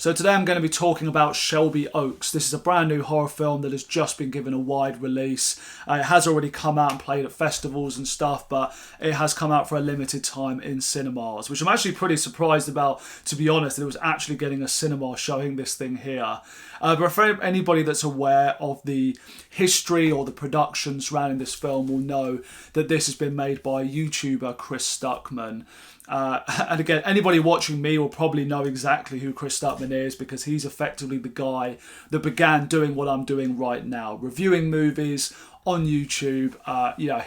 So today I'm going to be talking about Shelby Oaks. This is a brand new horror film that has just been given a wide release. It has already come out and played at festivals and stuff, but it has come out for a limited time in cinemas, which I'm actually pretty surprised about, to be honest, that it was actually getting a cinema showing this thing here. But for anybody that's aware of the history or the production surrounding this film will know that this has been made by YouTuber Chris Stuckmann. And again, anybody watching me will probably know exactly who Chris Stuckmann is, because he's effectively the guy that began doing what I'm doing right now, reviewing movies on YouTube.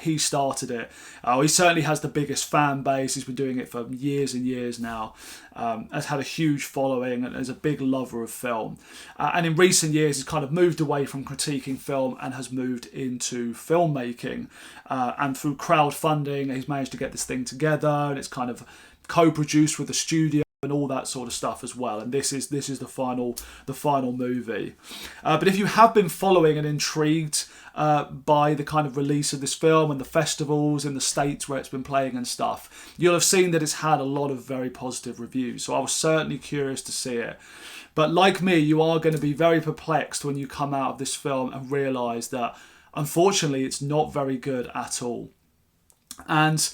He started it. He certainly has the biggest fan base. He's been doing it for years and years now. Has had a huge following and is a big lover of film. And in recent years, he's kind of moved away from critiquing film and has moved into filmmaking. And through crowdfunding, he's managed to get this thing together, and it's kind of co-produced with the studio and all that sort of stuff as well. And this is the final movie. But if you have been following and intrigued by the kind of release of this film and the festivals in the States where it's been playing and stuff, you'll have seen that it's had a lot of very positive reviews. So I was certainly curious to see it. But like me, you are going to be very perplexed when you come out of this film and realise that unfortunately it's not very good at all. And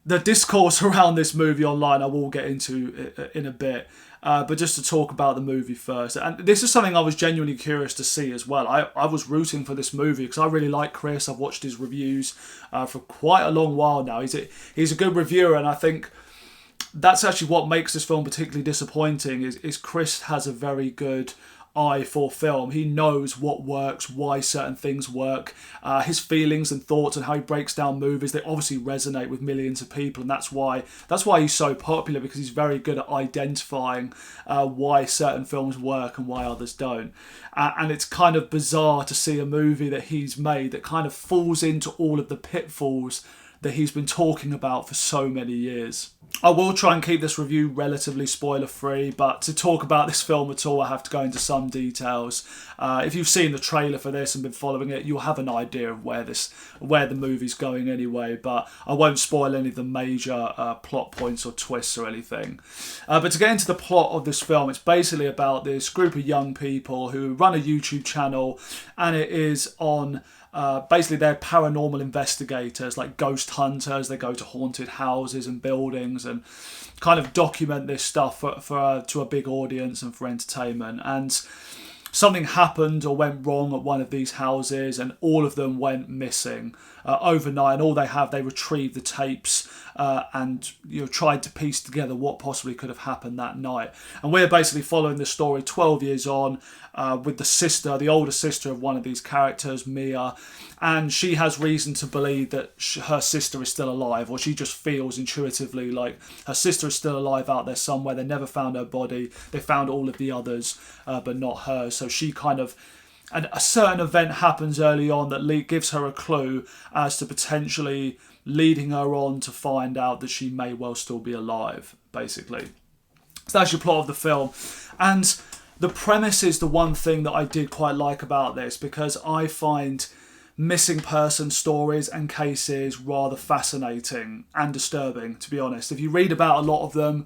the discourse around this movie online I will get into in a bit, but just to talk about the movie first. And this is something I was genuinely curious to see as well. I was rooting for this movie because I really like Chris. I've watched his reviews for quite a long while now. He's a good reviewer, and I think that's actually what makes this film particularly disappointing is Chris has a very good eye for film. He knows what works, why certain things work. His feelings and thoughts and how he breaks down movies, they obviously resonate with millions of people, and that's why he's so popular, because he's very good at identifying why certain films work and why others don't. And it's kind of bizarre to see a movie that he's made that kind of falls into all of the pitfalls that he's been talking about for so many years. I will try and keep this review relatively spoiler-free, but to talk about this film at all, I have to go into some details. If you've seen the trailer for this and been following it, you'll have an idea of where the movie's going anyway, but I won't spoil any of the major plot points or twists or anything. But to get into the plot of this film, it's basically about this group of young people who run a YouTube channel, and it is on... basically, they're paranormal investigators, like ghost hunters. They go to haunted houses and buildings and kind of document this stuff to a big audience and for entertainment. And something happened or went wrong at one of these houses, and all of them went missing overnight. And all they retrieved the tapes and tried to piece together what possibly could have happened that night. And we're basically following the story 12 years on with the older sister of one of these characters, Mia, and she has reason to believe that her sister is still alive, or she just feels intuitively like her sister is still alive out there somewhere. They never found her body. They found all of the others, but not hers. So she kind of... And a certain event happens early on that gives her a clue as to potentially leading her on to find out that she may well still be alive, basically. So that's your plot of the film. And the premise is the one thing that I did quite like about this, because I find missing person stories and cases rather fascinating and disturbing, to be honest. If you read about a lot of them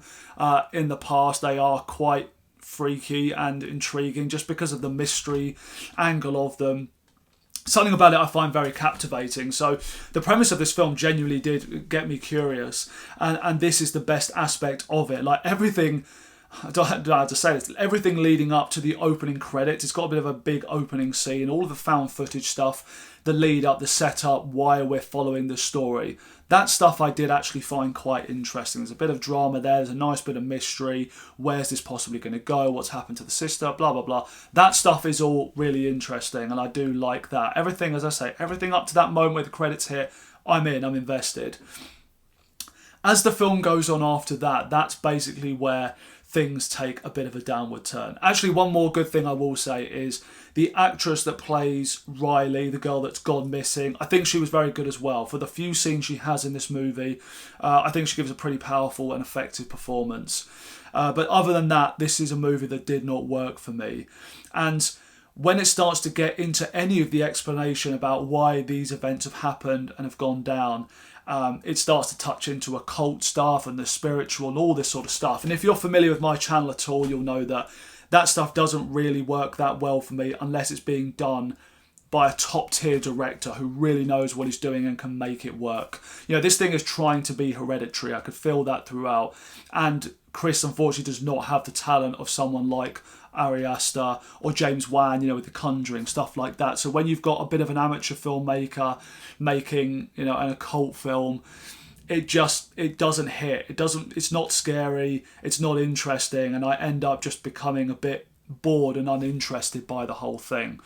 in the past, they are quite freaky and intriguing just because of the mystery angle of them. Something about it I find very captivating. So the premise of this film genuinely did get me curious, and this is the best aspect of it. Like everything... I don't know how to say this. Everything leading up to the opening credits, it's got a bit of a big opening scene. All of the found footage stuff, the lead up, the setup, why we're following the story. That stuff I did actually find quite interesting. There's a bit of drama there. There's a nice bit of mystery. Where's this possibly going to go? What's happened to the sister? Blah, blah, blah. That stuff is all really interesting, and I do like that. Everything, as I say, everything up to that moment where the credits hit, I'm invested. As the film goes on after that, that's basically where things take a bit of a downward turn. Actually, one more good thing I will say is the actress that plays Riley, the girl that's gone missing, I think she was very good as well. For the few scenes she has in this movie, I think she gives a pretty powerful and effective performance. But other than that, this is a movie that did not work for me. And when it starts to get into any of the explanation about why these events have happened and have gone down, it starts to touch into occult stuff and the spiritual and all this sort of stuff. And if you're familiar with my channel at all, you'll know that that stuff doesn't really work that well for me unless it's being done by a top tier director who really knows what he's doing and can make it work. You know, this thing is trying to be Hereditary. I could feel that throughout. And Chris, unfortunately, does not have the talent of someone like Ari Aster or James Wan, you know, with The Conjuring, stuff like that. So when you've got a bit of an amateur filmmaker making, you know, an occult film, it doesn't hit. It's not scary, it's not interesting, and I end up just becoming a bit bored and uninterested by the whole thing.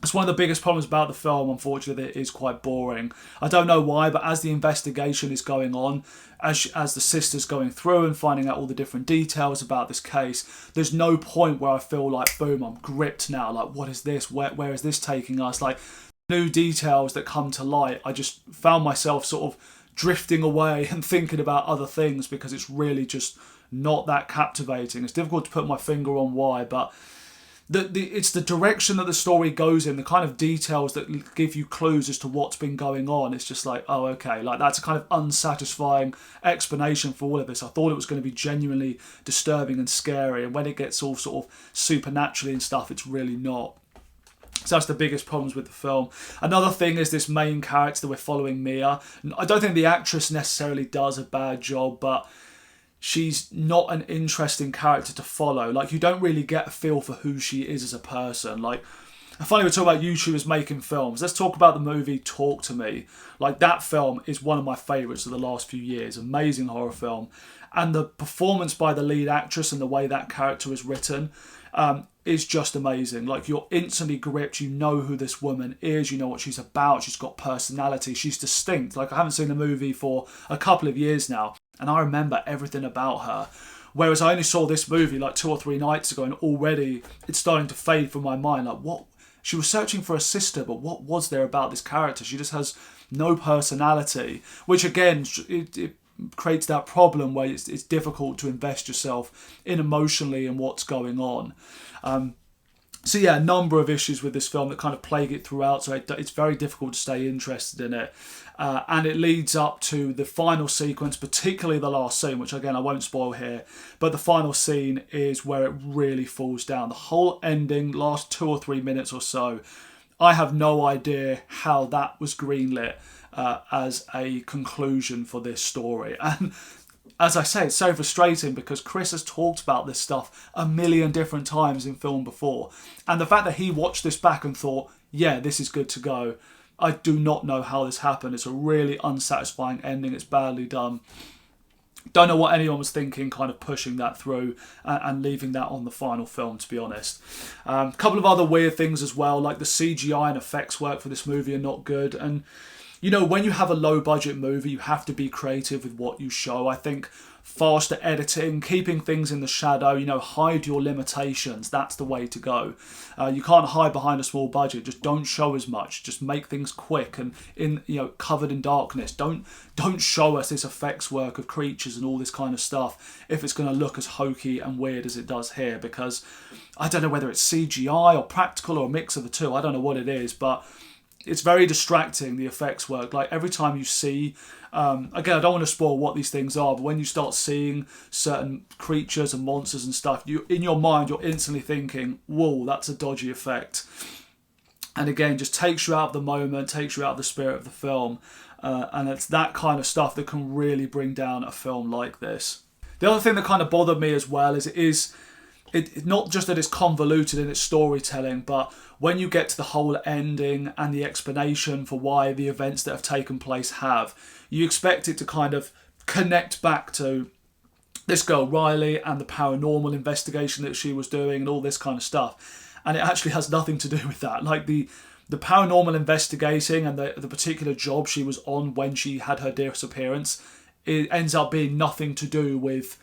It's one of the biggest problems about the film, unfortunately, that it is quite boring. I don't know why, but as the investigation is going on, as the sister's going through and finding out all the different details about this case, there's no point where I feel like, boom, I'm gripped now. Like, what is this? Where is this taking us? Like, new details that come to light, I just found myself sort of drifting away and thinking about other things because it's really just not that captivating. It's difficult to put my finger on why, but it's the direction that the story goes in, the kind of details that give you clues as to what's been going on. It's just like, oh, okay, like that's a kind of unsatisfying explanation for all of this. I thought it was going to be genuinely disturbing and scary, and when it gets all sort of supernaturally and stuff, it's really not. So that's the biggest problems with the film. Another thing is this main character that we're following, Mia. I don't think the actress necessarily does a bad job, but she's not an interesting character to follow. Like, you don't really get a feel for who she is as a person. Like, and finally, we're talking about YouTubers making films. Let's talk about the movie Talk to Me. Like, that film is one of my favourites of the last few years. Amazing horror film. And the performance by the lead actress and the way that character is written is just amazing. Like, you're instantly gripped. You know who this woman is. You know what she's about. She's got personality. She's distinct. Like, I haven't seen the movie for a couple of years now, and I remember everything about her. Whereas I only saw this movie like 2 or 3 nights ago, and already it's starting to fade from my mind. Like, what? She was searching for a sister, but what was there about this character? She just has no personality, which again, it creates that problem where it's difficult to invest yourself in emotionally in what's going on. So yeah, a number of issues with this film that kind of plague it throughout, so it's very difficult to stay interested in it. And it leads up to the final sequence, particularly the last scene, which again I won't spoil here, but the final scene is where it really falls down. The whole ending, last 2 or 3 minutes or so, I have no idea how that was greenlit as a conclusion for this story. And as I say, it's so frustrating because Chris has talked about this stuff a million different times in film before. And the fact that he watched this back and thought, yeah, this is good to go. I do not know how this happened. It's a really unsatisfying ending. It's badly done. Don't know what anyone was thinking, kind of pushing that through and leaving that on the final film, to be honest. A couple of other weird things as well, like the CGI and effects work for this movie are not good. And you know, when you have a low budget movie, you have to be creative with what you show. I think faster editing, keeping things in the shadow, you know, hide your limitations. That's the way to go. You can't hide behind a small budget. Just don't show as much. Just make things quick and covered in darkness. Don't show us this effects work of creatures and all this kind of stuff if it's going to look as hokey and weird as it does here, because I don't know whether it's CGI or practical or a mix of the two. I don't know what it is, but it's very distracting, the effects work. Like, every time you see, again, I don't want to spoil what these things are, but when you start seeing certain creatures and monsters and stuff, in your mind, you're instantly thinking, whoa, that's a dodgy effect. And again, just takes you out of the moment, takes you out of the spirit of the film. And it's that kind of stuff that can really bring down a film like this. The other thing that kind of bothered me as well is it not just that it's convoluted in its storytelling, but when you get to the whole ending and the explanation for why the events that have taken place you expect it to kind of connect back to this girl Riley and the paranormal investigation that she was doing and all this kind of stuff. And it actually has nothing to do with that. Like, the paranormal investigating and the particular job she was on when she had her disappearance, it ends up being nothing to do with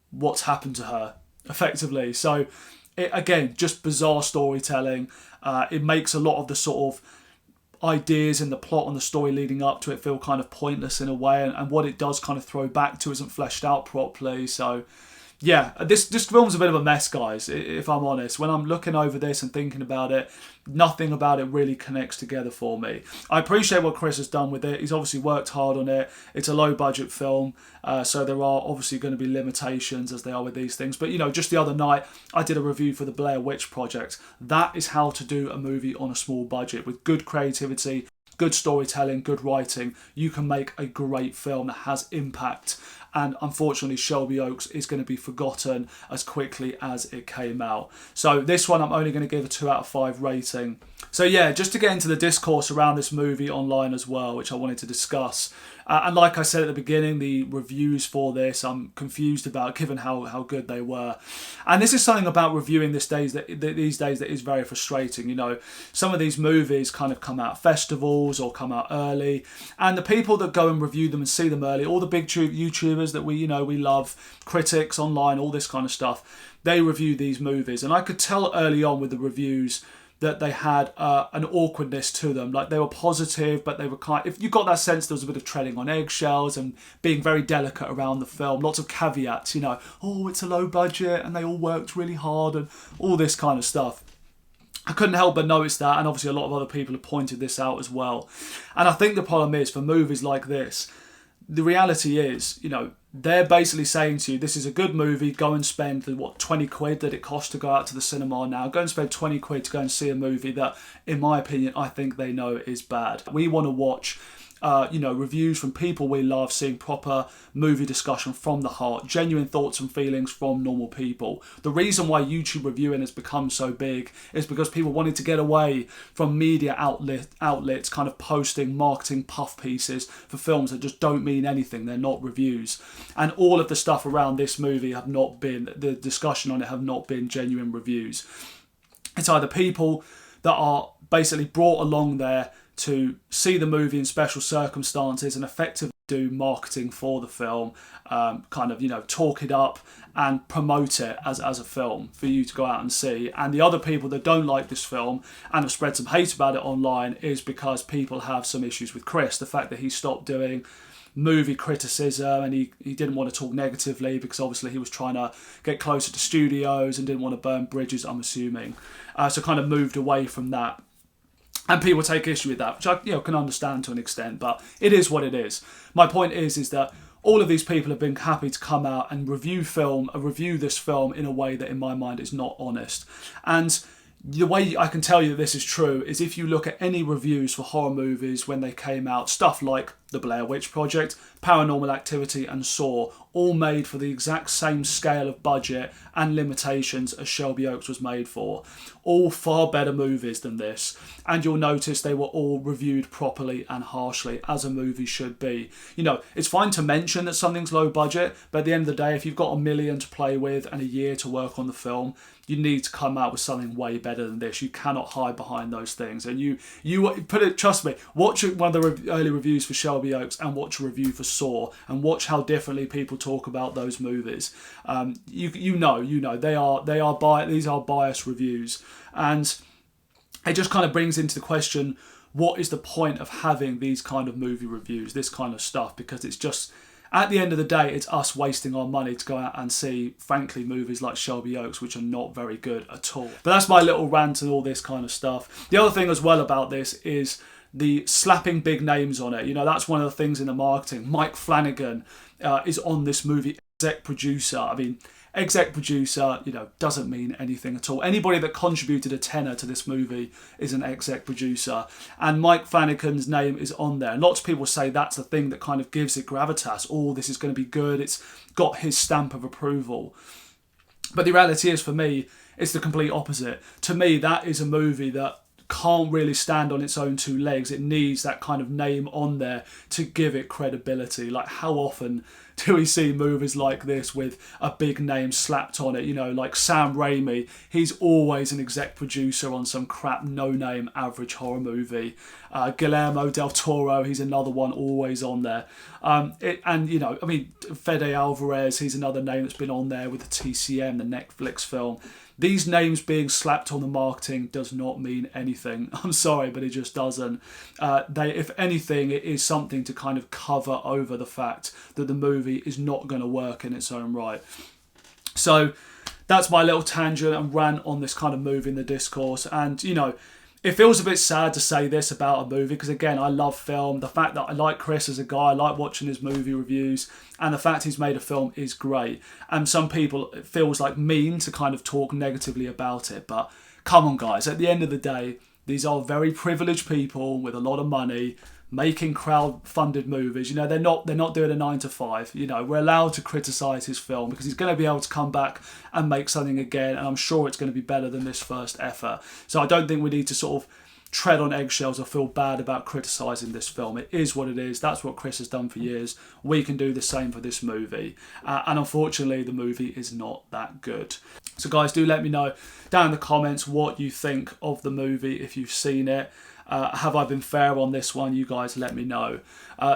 what's happened to her, effectively. So it, again, just bizarre storytelling. It makes a lot of the sort of ideas in the plot and the story leading up to it feel kind of pointless in a way, and what it does kind of throw back to isn't fleshed out properly. So yeah, this film's a bit of a mess, guys, if I'm honest. When I'm looking over this and thinking about it, nothing about it really connects together for me. I appreciate what Chris has done with it. He's obviously worked hard on it. It's a low budget film, so there are obviously going to be limitations as they are with these things. But, you know, just the other night, I did a review for the Blair Witch Project. That is how to do a movie on a small budget with good creativity, good storytelling, good writing. You can make a great film that has impact. And unfortunately, Shelby Oaks is going to be forgotten as quickly as it came out. So this one, I'm only going to give a 2 out of 5 rating. So yeah, just to get into the discourse around this movie online as well, which I wanted to discuss. And like I said at the beginning, the reviews for this, I'm confused about, given how good they were. And this is something about reviewing these days that is very frustrating. You know, some of these movies kind of come out at festivals or come out early, and the people that go and review them and see them early, all the big YouTubers that we love, critics online, all this kind of stuff, they review these movies. And I could tell early on with the reviews that they had an awkwardness to them. Like, they were positive, but they were if you got that sense, there was a bit of treading on eggshells and being very delicate around the film. Lots of caveats, you know, oh, it's a low budget and they all worked really hard and all this kind of stuff. I couldn't help but notice that, and obviously a lot of other people have pointed this out as well. And I think the problem is, for movies like this, the reality is, you know, they're basically saying to you, this is a good movie, go and spend the 20 quid that it costs to go out to the cinema now. Go and spend 20 quid to go and see a movie that, in my opinion, I think they know is bad. We want to watch reviews from people we love, seeing proper movie discussion from the heart, genuine thoughts and feelings from normal people. The reason why YouTube reviewing has become so big is because people wanted to get away from media outlets kind of posting marketing puff pieces for films that just don't mean anything. They're not reviews. And all of the stuff around this movie the discussion on it have not been genuine reviews. It's either people that are basically brought along there to see the movie in special circumstances and effectively do marketing for the film, talk it up and promote it as a film for you to go out and see. And the other people that don't like this film and have spread some hate about it online is because people have some issues with Chris. The fact that he stopped doing movie criticism and he didn't want to talk negatively because obviously he was trying to get closer to studios and didn't want to burn bridges, I'm assuming. So kind of moved away from that. And people take issue with that, which I can understand to an extent, but it is what it is. My point is that all of these people have been happy to come out and review this film in a way that, in my mind, is not honest. And the way I can tell you that this is true is if you look at any reviews for horror movies when they came out, stuff like The Blair Witch Project, Paranormal Activity and Saw, all made for the exact same scale of budget and limitations as Shelby Oaks was made for. All far better movies than this. And you'll notice they were all reviewed properly and harshly, as a movie should be. You know, it's fine to mention that something's low budget, but at the end of the day, if you've got $1 million to play with and a year to work on the film, you need to come out with something way better than this. You cannot hide behind those things. And you put it, trust me, watch one of the early reviews for Shelby Oaks and watch a review for Saw and watch how differently people talk about those movies. These are biased reviews. And it just kind of brings into the question, what is the point of having these kind of movie reviews, this kind of stuff? Because it's just, at the end of the day, it's us wasting our money to go out and see, frankly, movies like Shelby Oaks, which are not very good at all. But that's my little rant and all this kind of stuff. The other thing as well about this is the slapping big names on it. You know, that's one of the things in the marketing. Mike Flanagan is on this movie, exec producer. I mean, exec producer, doesn't mean anything at all. Anybody that contributed a tenner to this movie is an exec producer. And Mike Flanagan's name is on there. And lots of people say that's the thing that kind of gives it gravitas. Oh, this is going to be good. It's got his stamp of approval. But the reality is, for me, it's the complete opposite. To me, that is a movie that can't really stand on its own two legs. It needs that kind of name on there to give it credibility. Like, how often do we see movies like this with a big name slapped on it? Like Sam Raimi, he's always an exec producer on some crap, no-name, average horror movie. Guillermo del Toro, he's another one always on there. Fede Alvarez, he's another name that's been on there with the TCM, the Netflix film. These names being slapped on the marketing does not mean anything. I'm sorry, but it just doesn't. If anything, it is something to kind of cover over the fact that the movie is not going to work in its own right. So that's my little tangent and rant on this kind of movie in the discourse. And, you know, it feels a bit sad to say this about a movie because, again, I love film. The fact that I like Chris as a guy, I like watching his movie reviews, and the fact he's made a film is great. And some people, it feels like mean to kind of talk negatively about it. But come on, guys, at the end of the day, these are very privileged people with a lot of money making crowd-funded movies. You know, they're not doing a 9 to 5. You know, we're allowed to criticise his film because he's going to be able to come back and make something again, and I'm sure it's going to be better than this first effort. So I don't think we need to sort of tread on eggshells or feel bad about criticising this film. It is what it is. That's what Chris has done for years. We can do the same for this movie. And unfortunately, the movie is not that good. So guys, do let me know down in the comments what you think of the movie if you've seen it. Have I been fair on this one? You guys let me know.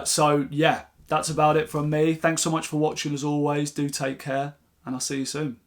So yeah, that's about it from me. Thanks so much for watching as always. Do take care, and I'll see you soon.